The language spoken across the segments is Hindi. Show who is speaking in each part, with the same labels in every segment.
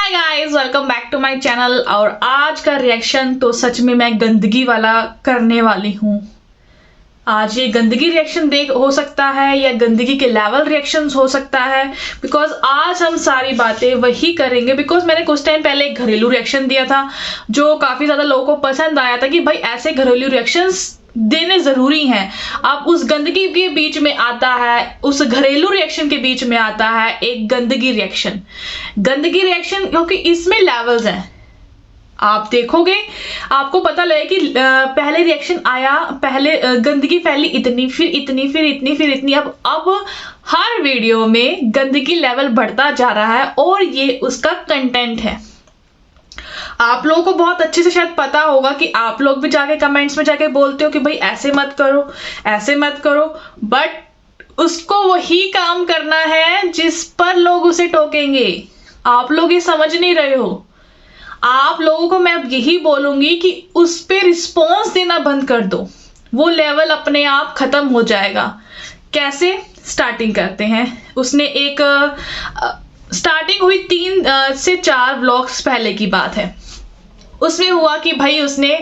Speaker 1: Hi guys, welcome back to my channel. और आज का रिएक्शन तो सच में मैं गंदगी वाला करने वाली हूँ। आज ये गंदगी रिएक्शन हो सकता है या गंदगी के लेवल रिएक्शंस हो सकता है, बिकॉज आज हम सारी बातें वही करेंगे। बिकॉज मैंने कुछ टाइम पहले एक घरेलू रिएक्शन दिया था जो काफी ज्यादा लोगों को पसंद आया था कि भाई ऐसे घरेलू रिएक्शंस देने जरूरी हैं। अब उस गंदगी के बीच में आता है, उस घरेलू रिएक्शन के बीच में आता है एक गंदगी रिएक्शन। क्योंकि इसमें लेवल्स हैं, आप देखोगे आपको पता लगे कि पहले रिएक्शन आया, पहले गंदगी फैली इतनी, फिर इतनी, फिर इतनी, फिर इतनी। अब हर वीडियो में गंदगी लेवल बढ़ता जा रहा है और ये उसका कंटेंट है। आप लोगों को बहुत अच्छे से शायद पता होगा कि आप लोग भी जाके कमेंट्स में जाके बोलते हो कि भाई ऐसे मत करो, ऐसे मत करो, बट उसको वही काम करना है जिस पर लोग उसे टोकेंगे। आप लोग ये समझ नहीं रहे हो। आप लोगों को मैं अब यही बोलूंगी कि उस पे रिस्पॉन्स देना बंद कर दो, वो लेवल अपने आप खत्म हो जाएगा। कैसे? स्टार्टिंग करते हैं। उसने एक स्टार्टिंग हुई 3 से 4 व्लॉग्स पहले की बात है। उसमें हुआ कि भाई उसने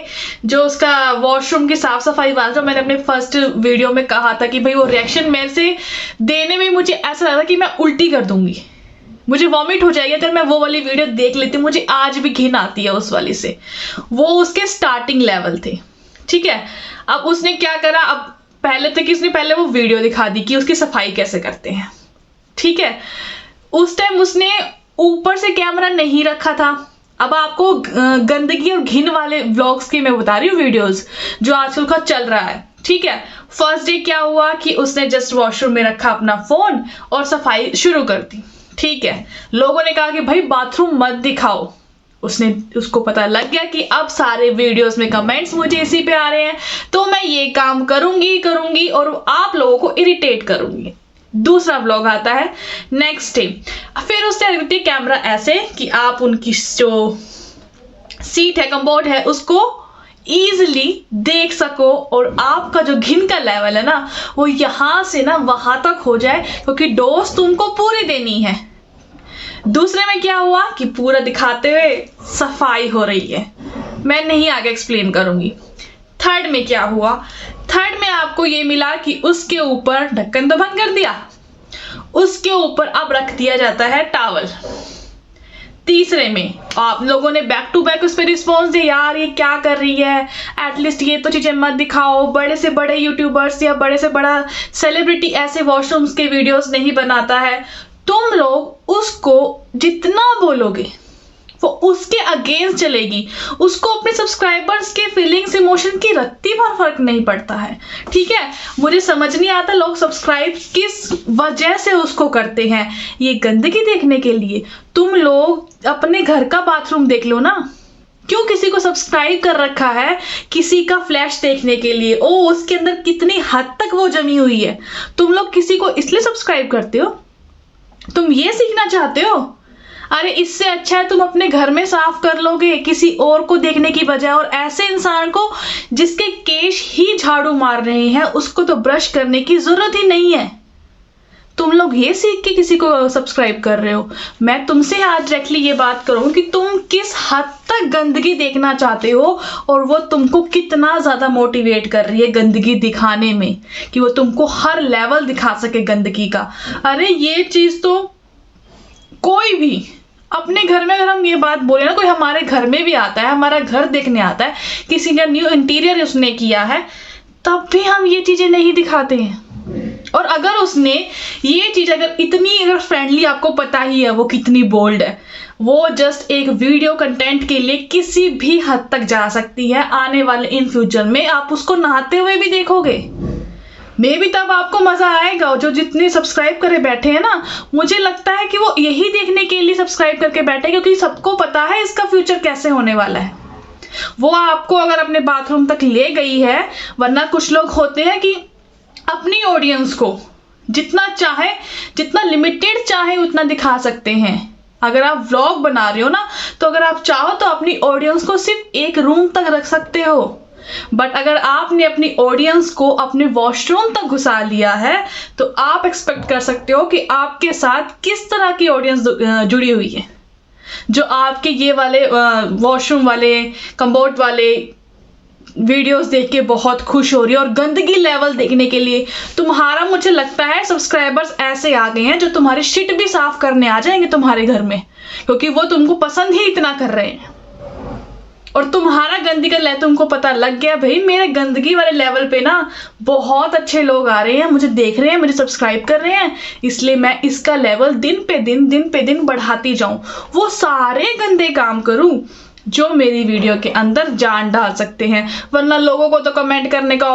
Speaker 1: जो उसका वॉशरूम की साफ सफाई वाला था, मैंने अपने फर्स्ट वीडियो में कहा था कि भाई वो रिएक्शन मेरे से देने में मुझे ऐसा लगा कि मैं उल्टी कर दूंगी, मुझे वॉमिट हो जाएगी अगर मैं वो वाली वीडियो देख लेती। मुझे आज भी घिन आती है उस वाली से। वो उसके स्टार्टिंग लेवल थे, ठीक है। अब उसने क्या करा, अब पहले वो वीडियो दिखा दी कि उसकी सफाई कैसे करते हैं, ठीक है। उस टाइम उसने ऊपर से कैमरा नहीं रखा था। अब आपको गंदगी और घिन वाले व्लॉग्स की मैं बता रही हूँ, वीडियोस जो आजकल का चल रहा है, ठीक है। फर्स्ट डे क्या हुआ कि उसने जस्ट वॉशरूम में रखा अपना फोन और सफाई शुरू कर दी, ठीक है। लोगों ने कहा कि भाई बाथरूम मत दिखाओ। उसको पता लग गया कि अब सारे वीडियोस में कमेंट्स मुझे इसी पे आ रहे हैं, तो मैं ये काम करूंगी और आप लोगों को इरिटेट करूंगी। दूसरा व्लॉग आता है नेक्स्ट डे। फिर उसने रख दिया कैमरा ऐसे कि आप उनकी जो सीट है, कम्बोर्ड है, उसको इजिली देख सको और आपका जो घिन का लेवल है ना वो यहां से ना वहां तक हो जाए, क्योंकि डोज तुमको पूरी देनी है। दूसरे में क्या हुआ कि पूरा दिखाते हुए सफाई हो रही है, मैं नहीं आगे एक्सप्लेन करूंगी। थर्ड में क्या हुआ, थर्ड में आपको ये मिला कि उसके ऊपर ढक्कन तो बंद कर दिया, उसके ऊपर अब रख दिया जाता है टॉवल। तीसरे में आप लोगों ने बैक टू बैक उस पर रिस्पॉन्स दिया, यार ये क्या कर रही है, एटलीस्ट ये तो चीजें मत दिखाओ। बड़े से बड़े यूट्यूबर्स या बड़े से बड़ा सेलिब्रिटी ऐसे वॉशरूम्स के वीडियोस नहीं बनाता है। तुम लोग उसको जितना बोलोगे वो उसके अगेंस्ट चलेगी। उसको अपने सब्सक्राइबर्स के फीलिंग्स इमोशन की रत्ती भर फर्क नहीं पड़ता है, ठीक है। मुझे समझ नहीं आता लोग सब्सक्राइब किस वजह से उसको करते हैं। ये गंदगी देखने के लिए? तुम लोग अपने घर का बाथरूम देख लो ना। क्यों किसी को सब्सक्राइब कर रखा है किसी का फ्लैश देखने के लिए? ओ उसके अंदर कितनी हद तक वो जमी हुई है। तुम लोग किसी को इसलिए सब्सक्राइब करते हो? तुम ये सीखना चाहते हो? अरे इससे अच्छा है तुम अपने घर में साफ कर लोगे किसी और को देखने की बजाय। और ऐसे इंसान को जिसके केश ही झाड़ू मार रहे हैं उसको तो ब्रश करने की जरूरत ही नहीं है। तुम लोग ये सीख के किसी को सब्सक्राइब कर रहे हो। मैं तुमसे आज डायरेक्टली ये बात करूं कि तुम किस हद तक गंदगी देखना चाहते हो और वो तुमको कितना ज्यादा मोटिवेट कर रही है गंदगी दिखाने में, कि वो तुमको हर लेवल दिखा सके गंदगी का। अरे ये चीज तो कोई भी अपने घर में, अगर हम ये बात बोले ना, कोई हमारे घर में भी आता है, हमारा घर देखने आता है, किसी का न्यू इंटीरियर उसने किया है, तब भी हम ये चीजें नहीं दिखाते हैं। और अगर उसने ये चीज अगर फ्रेंडली, आपको पता ही है वो कितनी बोल्ड है, वो जस्ट एक वीडियो कंटेंट के लिए किसी भी हद तक जा सकती है। आने वाले इन फ्यूचर में आप उसको नहाते हुए भी देखोगे, मे भी तब आपको मजा आएगा। जो जितने सब्सक्राइब करे बैठे हैं ना, मुझे लगता है कि वो यही देखने के लिए सब्सक्राइब करके बैठे, क्योंकि सबको पता है इसका फ्यूचर कैसे होने वाला है। वो आपको अगर अपने बाथरूम तक ले गई है, वरना कुछ लोग होते हैं कि अपनी ऑडियंस को जितना चाहे, जितना लिमिटेड चाहे उतना दिखा सकते हैं। अगर आप व्लॉग बना रहे हो ना, तो अगर आप चाहो तो अपनी ऑडियंस को सिर्फ एक रूम तक रख सकते हो, बट अगर आपने अपनी ऑडियंस को अपने वॉशरूम तक घुसा लिया है तो आप एक्सपेक्ट कर सकते हो कि आपके साथ किस तरह की ऑडियंस जुड़ी हुई है। जो आपके ये वाले वॉशरूम वाले कम्बोर्ड वाले वीडियोस देख के बहुत खुश हो रही है और गंदगी लेवल देखने के लिए तुम्हारा, मुझे लगता है सब्सक्राइबर्स ऐसे आ गए हैं जो तुम्हारे शिट भी साफ करने आ जाएंगे तुम्हारे घर में, क्योंकि वो तुमको पसंद ही इतना कर रहे हैं। और तुम्हारा गंदगी का लेवल तुमको पता लग गया, भाई मेरे गंदगी वाले लेवल पे ना बहुत अच्छे लोग आ रहे हैं, मुझे देख रहे हैं, मुझे सब्सक्राइब कर रहे हैं, इसलिए मैं इसका लेवल दिन पे दिन बढ़ाती जाऊं, वो सारे गंदे काम करूं जो मेरी वीडियो के अंदर जान डाल सकते हैं। वरना लोगों को तो कमेंट करने का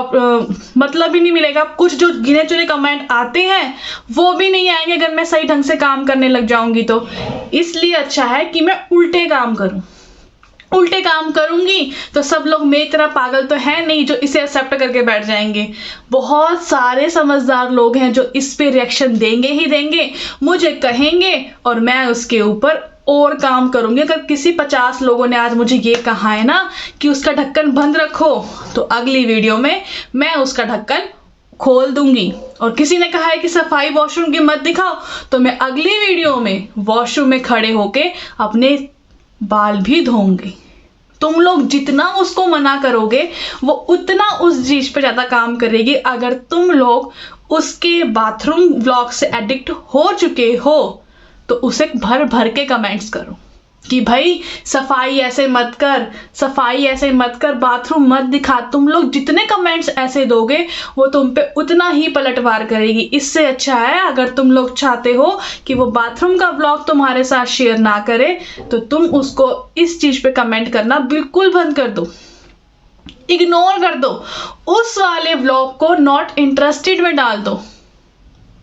Speaker 1: मतलब ही नहीं मिलेगा। कुछ जो गिने चुने कमेंट आते हैं वो भी नहीं आएंगे अगर मैं सही ढंग से काम करने लग जाऊंगी तो। इसलिए अच्छा है कि मैं उल्टे काम करूं। उल्टे काम करूंगी तो सब लोग मेरी तरह पागल तो है नहीं जो इसे एक्सेप्ट करके बैठ जाएंगे। बहुत सारे समझदार लोग हैं जो इस पे रिएक्शन देंगे ही देंगे, मुझे कहेंगे और मैं उसके ऊपर और काम करूंगी। अगर किसी 50 लोगों ने आज मुझे ये कहा है ना कि उसका ढक्कन बंद रखो, तो अगली वीडियो में मैं उसका ढक्कन खोल दूंगी। और किसी ने कहा है कि सफाई वॉशरूम की मत दिखाओ, तो मैं अगली वीडियो में वॉशरूम में खड़े होके अपने बाल भी धोऊंगी। तुम लोग जितना उसको मना करोगे वो उतना उस चीज पे ज्यादा काम करेगी। अगर तुम लोग उसके बाथरूम व्लॉग से एडिक्ट हो चुके हो तो उसे भर भर के कमेंट्स करो कि भाई सफाई ऐसे मत कर, सफाई ऐसे मत कर, बाथरूम मत दिखा। तुम लोग जितने कमेंट्स ऐसे दोगे वो तुम पे उतना ही पलटवार करेगी। इससे अच्छा है अगर तुम लोग चाहते हो कि वो बाथरूम का व्लॉग तुम्हारे साथ शेयर ना करे तो तुम उसको इस चीज पे कमेंट करना बिल्कुल बंद कर दो, इग्नोर कर दो, उस वाले व्लॉग को नॉट इंटरेस्टेड में डाल दो।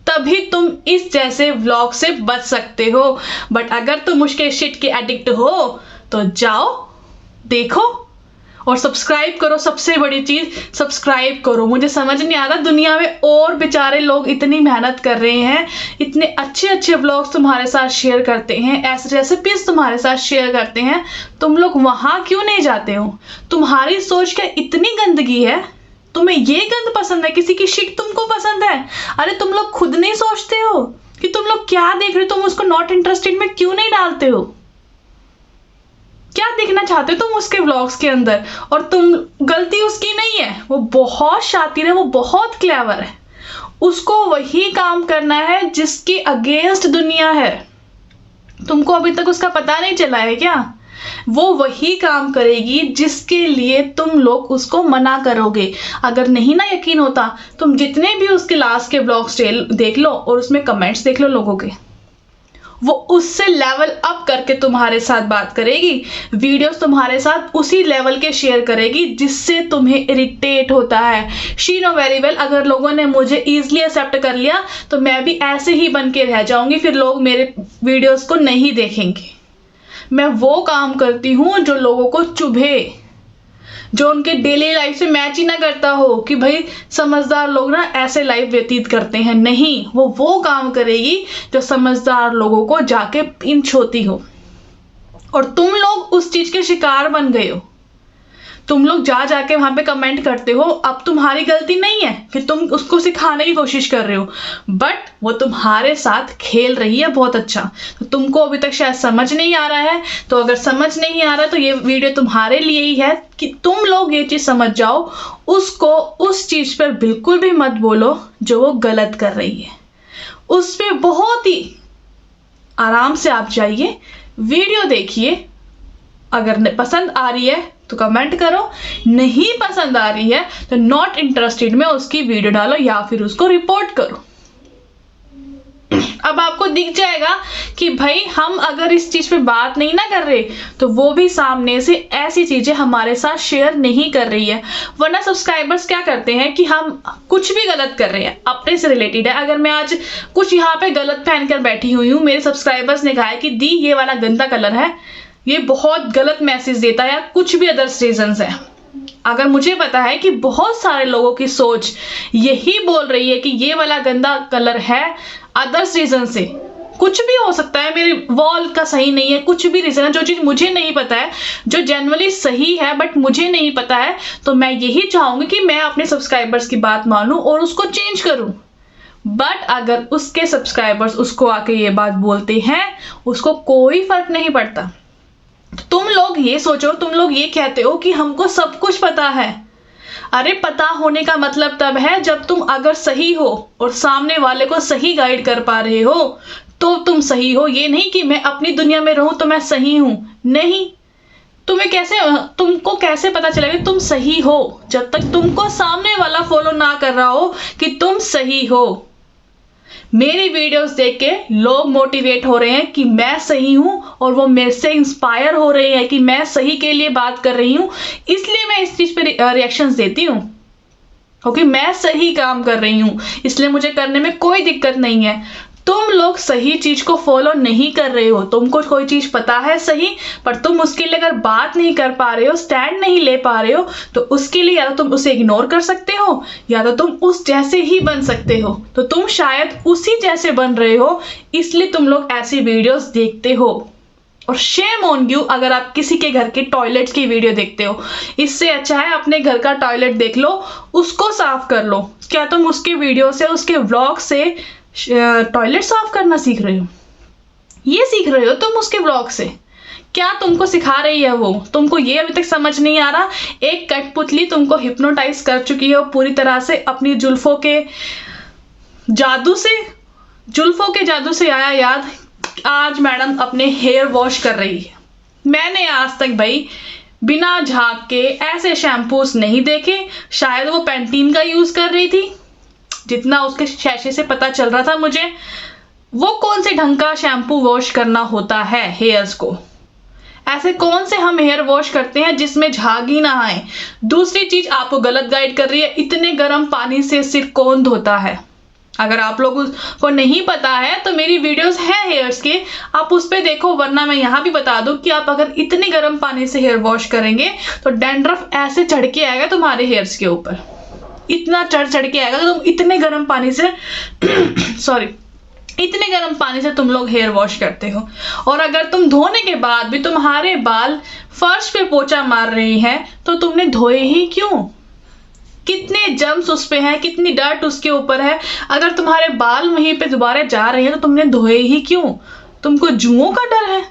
Speaker 1: तभी तुम इस जैसे व्लॉग से बच सकते हो। बट अगर तुम उसके शिट के एडिक्ट हो तो जाओ देखो और सब्सक्राइब करो। सबसे बड़ी चीज सब्सक्राइब करो। मुझे समझ नहीं आता दुनिया में और बेचारे लोग इतनी मेहनत कर रहे हैं, इतने अच्छे अच्छे व्लॉग्स तुम्हारे साथ शेयर करते हैं, ऐसे रेसिपीज तुम्हारे साथ शेयर करते हैं, तुम लोग वहां क्यों नहीं जाते हो? तुम्हारी सोच क्या इतनी गंदगी है? तुम्हें ये गंद पसंद है? किसी की शिट तुमको पसंद है? अरे तुम लोग खुद नहीं सोचते हो कि तुम लोग क्या देख रहे हो? तुम उसको नॉट इंटरेस्टेड में क्यों नहीं डालते हो? क्या देखना चाहते हो तुम उसके व्लॉग्स के अंदर? और तुम, गलती उसकी नहीं है, वो बहुत शातिर है, वो बहुत क्लेवर है। उसको वही काम करना है जिसके अगेंस्ट दुनिया है। तुमको अभी तक उसका पता नहीं चला है क्या? वो वही काम करेगी जिसके लिए तुम लोग उसको मना करोगे। अगर नहीं ना यकीन होता, तुम जितने भी उसके लास्ट के व्लॉग्स देख लो और उसमें कमेंट्स देख लो लोगों के, वो उससे लेवल अप करके तुम्हारे साथ बात करेगी, वीडियोस तुम्हारे साथ उसी लेवल के शेयर करेगी जिससे तुम्हें इरिटेट होता है। शी नो वेरी वेल, अगर लोगों ने मुझे इजीली एक्सेप्ट कर लिया तो मैं भी ऐसे ही बन के रह जाऊंगी, फिर लोग मेरे वीडियोस को नहीं देखेंगे। मैं वो काम करती हूँ जो लोगों को चुभे, जो उनके डेली लाइफ से मैच ही ना करता हो कि भाई समझदार लोग ना ऐसे लाइफ व्यतीत करते हैं। नहीं, वो काम करेगी जो समझदार लोगों को जाके पिंच होती हो। और तुम लोग उस चीज के शिकार बन गए हो। तुम लोग जा जाके वहां पे कमेंट करते हो। अब तुम्हारी गलती नहीं है कि तुम उसको सिखाने की कोशिश कर रहे हो, बट वो तुम्हारे साथ खेल रही है बहुत अच्छा। तो तुमको अभी तक शायद समझ नहीं आ रहा है, तो अगर समझ नहीं आ रहा तो ये वीडियो तुम्हारे लिए ही है कि तुम लोग ये चीज समझ जाओ। उसको उस चीज पर बिल्कुल भी मत बोलो जो वो गलत कर रही है। उस पर बहुत ही आराम से आप जाइए, वीडियो देखिए। अगर पसंद आ रही है तो कमेंट करो, नहीं पसंद आ रही है तो नॉट इंटरेस्टेड में उसकी वीडियो डालो या फिर उसको रिपोर्ट करो। अब आपको दिख जाएगा कि भाई हम अगर इस चीज पे बात नहीं ना कर रहे तो वो भी सामने से ऐसी चीजें हमारे साथ शेयर नहीं कर रही है। वरना सब्सक्राइबर्स क्या करते हैं कि हम कुछ भी गलत कर रहे हैं, अपने से रिलेटेड है। अगर मैं आज कुछ यहाँ पे गलत पहनकर बैठी हुई हूँ, मेरे सब्सक्राइबर्स ने कहा है कि दी ये वाला गंदा कलर है, ये बहुत गलत मैसेज देता है, या कुछ भी अदर्स रीजंस है। अगर मुझे पता है कि बहुत सारे लोगों की सोच यही बोल रही है कि ये वाला गंदा कलर है अदर्स रीजन से, कुछ भी हो सकता है, मेरी वॉल का सही नहीं है, कुछ भी रीजन है, जो चीज मुझे नहीं पता है, जो जनरली सही है बट मुझे नहीं पता है, तो मैं यही चाहूंगी कि मैं अपने सब्सक्राइबर्स की बात मानूं और उसको चेंज करूं। बट अगर उसके सब्सक्राइबर्स उसको आके ये बात बोलते हैं, उसको कोई फर्क नहीं पड़ता। तुम लोग ये सोचो, तुम लोग ये कहते हो कि हमको सब कुछ पता है। अरे पता होने का मतलब तब है जब तुम अगर सही हो और सामने वाले को सही गाइड कर पा रहे हो तो तुम सही हो। ये नहीं कि मैं अपनी दुनिया में रहूं तो मैं सही हूं। नहीं, तुमको कैसे पता चलेगा तुम सही हो जब तक तुमको सामने वाला फॉलो ना कर रहा हो कि तुम सही हो। मेरी वीडियोस देख के लोग मोटिवेट हो रहे हैं कि मैं सही हूं और वो मेरे से इंस्पायर हो रहे हैं कि मैं सही के लिए बात कर रही हूं, इसलिए मैं इस चीज पे रिएक्शंस देती हूं, क्योंकि मैं सही काम कर रही हूं, इसलिए मुझे करने में कोई दिक्कत नहीं है। तुम लोग सही चीज को फॉलो नहीं कर रहे हो, तुमको कोई चीज पता है सही, पर तुम उसके लिए अगर बात नहीं कर पा रहे हो, स्टैंड नहीं ले पा रहे हो, तो उसके लिए या तो तुम उसे इग्नोर कर सकते हो या तो तुम उस जैसे ही बन सकते हो। तो तुम शायद उसी जैसे बन रहे हो, इसलिए तुम लोग ऐसी वीडियोस देखते हो। और शेम ऑन यू अगर आप किसी के घर के टॉयलेट की वीडियो देखते हो। इससे अच्छा है अपने घर का टॉयलेट देख लो, उसको साफ कर लो। क्या तुम उसके वीडियो से, उसके व्लॉग से टॉयलेट साफ करना सीख रहे हो? ये सीख रहे हो तुम उसके व्लॉग से? क्या तुमको सिखा रही है वो? तुमको ये अभी तक समझ नहीं आ रहा? एक कठपुतली तुमको हिप्नोटाइज कर चुकी है पूरी तरह से अपनी जुल्फों के जादू से आया याद, आज मैडम अपने हेयर वॉश कर रही है। मैंने आज तक भाई बिना झाग के ऐसे शैम्पूस नहीं देखे। शायद वो पैंटीन का यूज कर रही थी, जितना उसके शैशे से पता चल रहा था मुझे। वो कौन से ढंग का शैम्पू वॉश करना होता है हेयर्स को? ऐसे कौन से हम हेयर वॉश करते हैं जिसमें झाग ही ना आए? दूसरी चीज, आपको गलत गाइड कर रही है, इतने गर्म पानी से सिर कौन धोता है? अगर आप लोगों को नहीं पता है तो मेरी वीडियोस हैं हेयर्स के, आप उस पे देखो, वरना मैं यहाँ भी बता दूं कि आप अगर इतने गर्म पानी से हेयर वॉश करेंगे तो डैंड्रफ ऐसे चढ़ के आएगा तुम्हारे हेयर्स के ऊपर, इतना चढ़ के आएगा। तुम इतने गर्म पानी से इतने गर्म पानी से तुम लोग हेयर वॉश करते हो, और अगर तुम धोने के बाद भी तुम्हारे बाल फर्श पे पोंछा मार रहे हैं तो तुमने धोए ही क्यों? कितने जर्म्स उस पे हैं, कितनी डर्ट उसके ऊपर है। अगर तुम्हारे बाल वहीं पे दोबारा जा रहे हैं तो तुमने धोए ही क्यों? तुमको जुओं का डर है?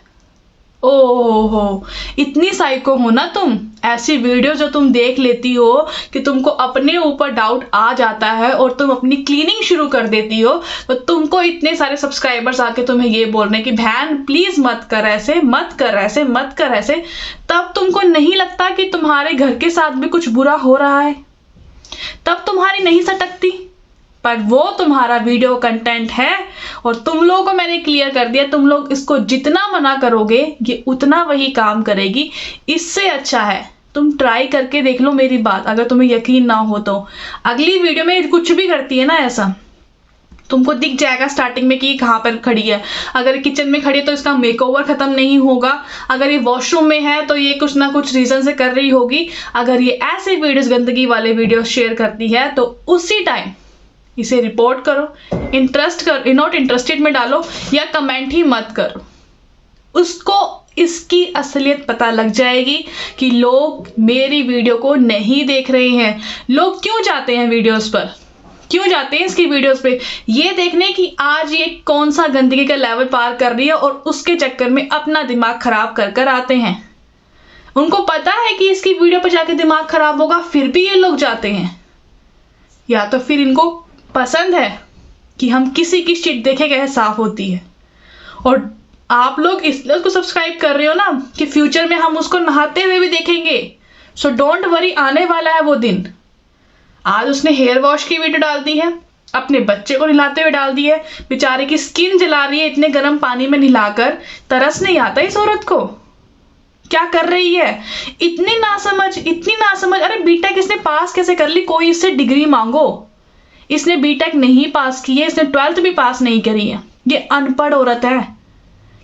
Speaker 1: ओहो, इतनी साइको हो ना तुम। ऐसी वीडियो जो तुम देख लेती हो कि तुमको अपने ऊपर डाउट आ जाता है और तुम अपनी क्लीनिंग शुरू कर देती हो, तो तुमको इतने सारे सब्सक्राइबर्स आके तुम्हें ये बोल रहे हैं कि बहन प्लीज मत कर ऐसे, मत कर ऐसे, मत कर ऐसे। तब तुमको नहीं लगता कि तुम्हारे घर के साथ भी कुछ बुरा हो रहा है? तब तुम्हारी नहीं सटकती? पर वो तुम्हारा वीडियो कंटेंट है और तुम लोगों को मैंने क्लियर कर दिया, तुम लोग इसको जितना मना करोगे ये उतना वही काम करेगी। इससे अच्छा है तुम ट्राई करके देख लो मेरी बात। अगर तुम्हें यकीन ना हो तो अगली वीडियो में कुछ भी करती है ना ऐसा, तुमको दिख जाएगा स्टार्टिंग में कि ये कहाँ पर खड़ी है। अगर किचन में खड़ी है तो इसका मेकओवर खत्म नहीं होगा, अगर ये वॉशरूम में है तो ये कुछ ना कुछ रीजन से कर रही होगी। अगर ये ऐसे वीडियोस, गंदगी वाले वीडियोस शेयर करती है तो उसी टाइम इसे रिपोर्ट करो, नॉट इंटरेस्टेड में डालो या कमेंट ही मत करो। उसको इसकी असलियत पता लग जाएगी कि लोग मेरी वीडियो को नहीं देख रहे हैं। लोग क्यों जाते हैं वीडियोस पर, क्यों जाते हैं इसकी वीडियोस पे? ये देखने कि आज ये कौन सा गंदगी का लेवल पार कर रही है, और उसके चक्कर में अपना दिमाग खराब कर कर आते हैं। उनको पता है कि इसकी वीडियो पर जाके दिमाग खराब होगा, फिर भी ये लोग जाते हैं। या तो फिर इनको पसंद है कि हम किसी की शिट देखे कैसे साफ होती है, और आप लोग इसलिए उसको सब्सक्राइब कर रहे हो ना कि फ्यूचर में हम उसको नहाते हुए भी देखेंगे। सो डोंट वरी, आने वाला है वो दिन। आज उसने हेयर वॉश की वीडियो डाल दी है, अपने बच्चे को नहलाते हुए डाल दी है, बेचारे की स्किन जला रही है इतने गर्म पानी में नहलाकर। तरस नहीं आता इस औरत को? क्या कर रही है? इतनी नासमझ। अरे बीटेक इसने पास कैसे कर ली? कोई इससे डिग्री मांगो। इसने बीटेक नहीं पास की है, इसने 12th भी पास नहीं करी है। ये अनपढ़ औरत है।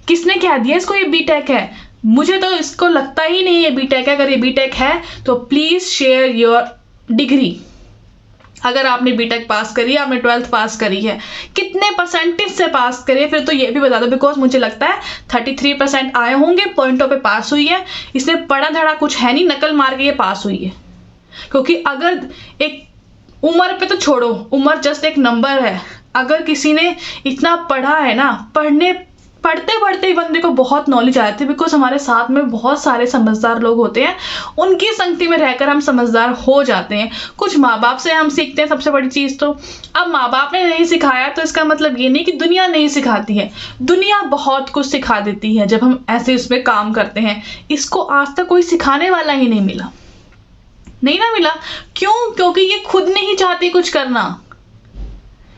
Speaker 1: किसने कह दिया इसको ये बीटेक है? मुझे तो इसको लगता ही नहीं ये बीटेक है। अगर ये बीटेक है तो प्लीज शेयर योर डिग्री। अगर आपने बीटेक पास करी है, आपने 12th पास करी है, कितने परसेंटेज से पास करी है फिर तो ये भी बता दो। बिकॉज मुझे लगता है 33% आए होंगे, पॉइंटों पे पास हुई है। इसने पढ़ा धड़ा कुछ है नहीं, नकल मार के ये पास हुई है। क्योंकि अगर एक उम्र पे तो छोड़ो, उम्र जस्ट एक नंबर है। अगर किसी ने इतना पढ़ा है ना, पढ़ते पढ़ते ही बंदे को बहुत नॉलेज आ जाती है, बिकॉज हमारे साथ में बहुत सारे समझदार लोग होते हैं, उनकी संगति में रहकर हम समझदार हो जाते हैं। कुछ माँ बाप से हम सीखते हैं सबसे बड़ी चीज़ तो। अब माँ बाप ने नहीं सिखाया तो इसका मतलब ये नहीं कि दुनिया नहीं सिखाती है, दुनिया बहुत कुछ सिखा देती है जब हम ऐसे इसमें काम करते हैं। इसको आज तक कोई सिखाने वाला ही नहीं मिला, नहीं ना मिला। क्यों? क्योंकि ये खुद नहीं चाहती कुछ करना।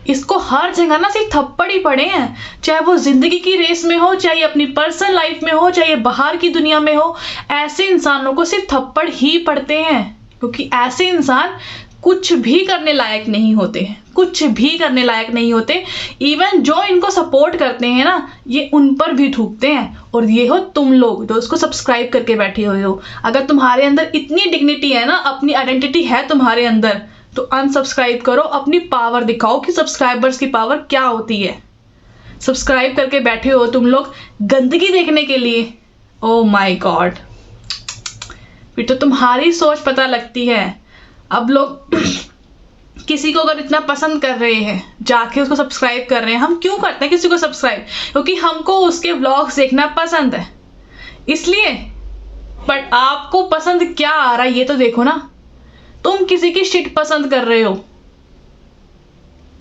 Speaker 1: इसको हर जगह ना सिर्फ थप्पड़ ही पड़े हैं, चाहे वो जिंदगी की रेस में हो, चाहे अपनी पर्सनल लाइफ में हो, चाहे बाहर की दुनिया में हो। ऐसे इंसानों को सिर्फ थप्पड़ ही पड़ते हैं, क्योंकि ऐसे इंसान कुछ भी करने लायक नहीं होते हैं, कुछ भी करने लायक नहीं होते। इवन जो इनको सपोर्ट करते हैं ना, ये उन पर भी थूकते हैं। और ये हो तुम लोग जो उसको सब्सक्राइब करके बैठे हुए हो। अगर तुम्हारे अंदर इतनी डिग्निटी है ना, अपनी आइडेंटिटी है तुम्हारे अंदर, तो अनसब्सक्राइब करो, अपनी पावर दिखाओ कि सब्सक्राइबर्स की पावर क्या होती है। सब्सक्राइब करके बैठे हो तुम लोग गंदगी देखने के लिए। ओ माय गॉड, फिर तो तुम्हारी सोच पता लगती है। अब लोग किसी को अगर इतना पसंद कर रहे हैं, जाके उसको सब्सक्राइब कर रहे हैं। हम क्यों करते हैं किसी को सब्सक्राइब? क्योंकि हमको उसके व्लॉग्स देखना पसंद है, इसलिए। बट आपको पसंद क्या आ रहा है ये तो देखो ना। तुम किसी की शिट पसंद कर रहे हो,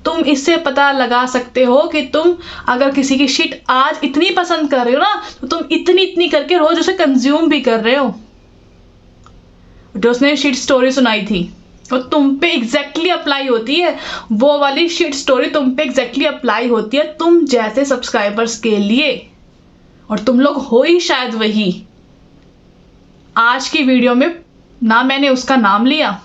Speaker 1: तुम इससे पता लगा सकते हो कि तुम अगर किसी की शिट आज इतनी पसंद कर रहे हो ना, तो तुम इतनी इतनी करके रोज उसे कंज्यूम भी कर रहे हो। जो उसने शिट स्टोरी सुनाई थी वो तुम पे एग्जैक्टली अप्लाई होती है, वो वाली शिट स्टोरी तुम पे एग्जैक्टली अप्लाई होती है तुम जैसे सब्सक्राइबर्स के लिए। और तुम लोग हो ही शायद वही। आज की वीडियो में ना मैंने उसका नाम लिया,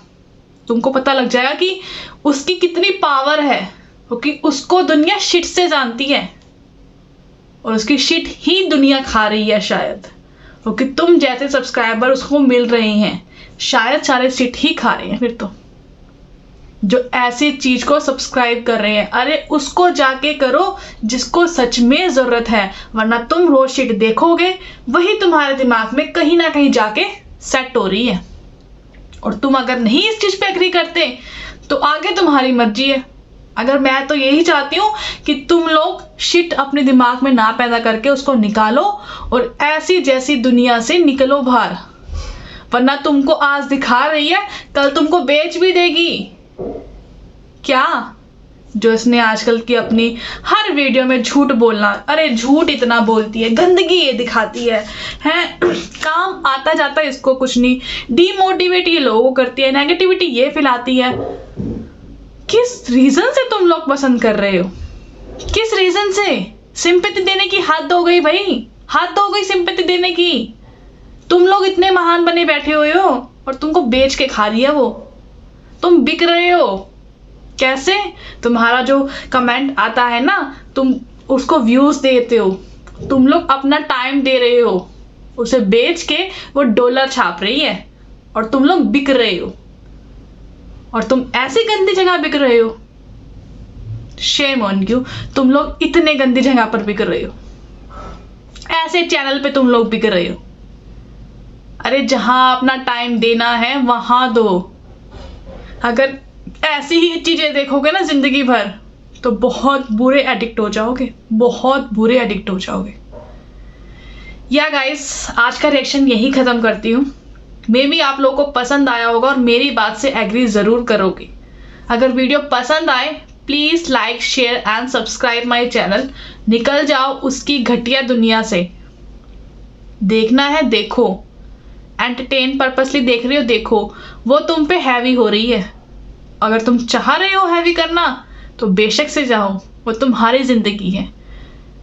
Speaker 1: तुमको पता लग जाएगा कि उसकी कितनी पावर है, क्योंकि उसको दुनिया शिट से जानती है और उसकी शिट ही दुनिया खा रही है शायद, क्योंकि तुम जैसे सब्सक्राइबर उसको मिल रहे हैं, शायद सारे शिट ही खा रहे हैं। फिर तो जो ऐसी चीज को सब्सक्राइब कर रहे हैं, अरे उसको जाके करो जिसको सच में जरूरत है, वरना तुम रोज शिट देखोगे, वही तुम्हारे दिमाग में कहीं ना कहीं जाके सेट हो रही है। और तुम अगर नहीं इस चीज पे एग्री करते तो आगे तुम्हारी मर्जी है। अगर मैं तो यही चाहती हूँ कि तुम लोग शिट अपने दिमाग में ना पैदा करके उसको निकालो और ऐसी जैसी दुनिया से निकलो बाहर, वरना तुमको आज दिखा रही है कल तुमको बेच भी देगी। क्या जो इसने आजकल की अपनी हर वीडियो में झूठ बोलना, अरे झूठ इतना बोलती है, गंदगी ये दिखाती है काम आता जाता है इसको कुछ नहीं, डीमोटिवेट ये लोगों को करती है, नेगेटिविटी ये फैलाती है। किस रीजन से तुम लोग पसंद कर रहे हो? किस रीजन से? सिंपैथी देने की हद हो गई भाई, हद हो गई सिंपैथी देने की। तुम लोग इतने महान बने बैठे हुए हो और तुमको बेच के खा रही है वो, तुम बिक रहे हो। कैसे? तुम्हारा जो कमेंट आता है ना, तुम उसको व्यूज देते हो, तुम लोग अपना टाइम दे रहे हो, उसे बेच के वो डॉलर छाप रही है और तुम लोग बिक रहे हो। और तुम ऐसी गंदी जगह बिक रहे हो, शेम ऑन यू। तुम लोग इतने गंदी जगह पर बिक रहे हो, ऐसे चैनल पे तुम लोग बिक रहे हो। अरे जहां अपना टाइम देना है वहां दो। अगर ऐसी ही चीजें देखोगे ना जिंदगी भर तो बहुत बुरे एडिक्ट हो जाओगे, बहुत बुरे एडिक्ट हो जाओगे। या गाइस, आज का रिएक्शन यही खत्म करती हूँ। मे बी आप लोगों को पसंद आया होगा और मेरी बात से एग्री जरूर करोगे। अगर वीडियो पसंद आए please like share and subscribe my channel. निकल जाओ उसकी घटिया दुनिया से। देखना है देखो, एंटरटेन पर्पसली देख रहे हो देखो, वो तुम पे हैवी हो रही है। अगर तुम चाह रहे हो हैवी करना तो बेशक से जाओ, वो तुम्हारी जिंदगी है।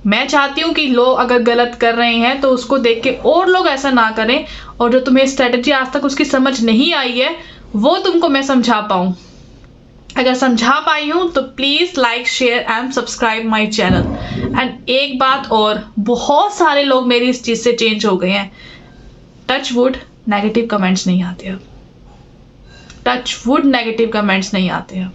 Speaker 1: मैं चाहती हूँ कि लोग अगर गलत कर रहे हैं तो उसको देख के और लोग ऐसा ना करें, और जो तुम्हें स्ट्रेटजी आज तक उसकी समझ नहीं आई है वो तुमको मैं समझा पाऊँ। अगर समझा पाई हूँ तो please like share and subscribe my channel. And एक बात और, बहुत सारे लोग मेरी इस चीज से चेंज हो गए हैं। टच वुड नेगेटिव कमेंट्स नहीं आते अब, टच वुड नेगेटिव कमेंट्स नहीं आते अब,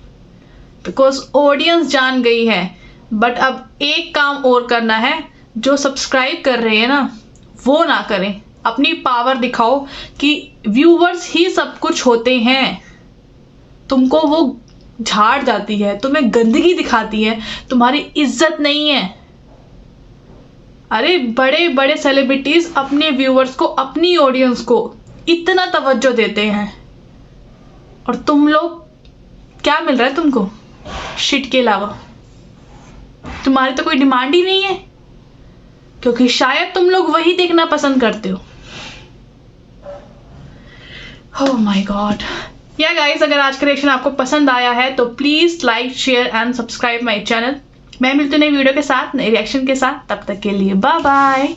Speaker 1: बिकॉज ऑडियंस जान गई है। बट अब एक काम और करना है, जो सब्सक्राइब कर रहे हैं ना वो ना करें, अपनी पावर दिखाओ कि व्यूवर्स ही सब कुछ होते हैं। तुमको वो झाड़ जाती है, तुम्हें गंदगी दिखाती है, तुम्हारी इज्जत नहीं है। अरे बड़े बड़े सेलिब्रिटीज अपने व्यूअर्स को, अपनी ऑडियंस को इतना तवज्जो देते हैं, और तुम लोग, क्या मिल रहा है तुमको शिट के अलावा? तुम्हारी तो कोई डिमांड ही नहीं है, क्योंकि शायद तुम लोग वही देखना पसंद करते हो। Oh my God. या गाइस, अगर आज का रिएक्शन आपको पसंद आया है तो please like, share and subscribe my channel. मैं मिलती हूँ नई वीडियो के साथ, नए रिएक्शन के साथ। तब तक के लिए बाय बाय।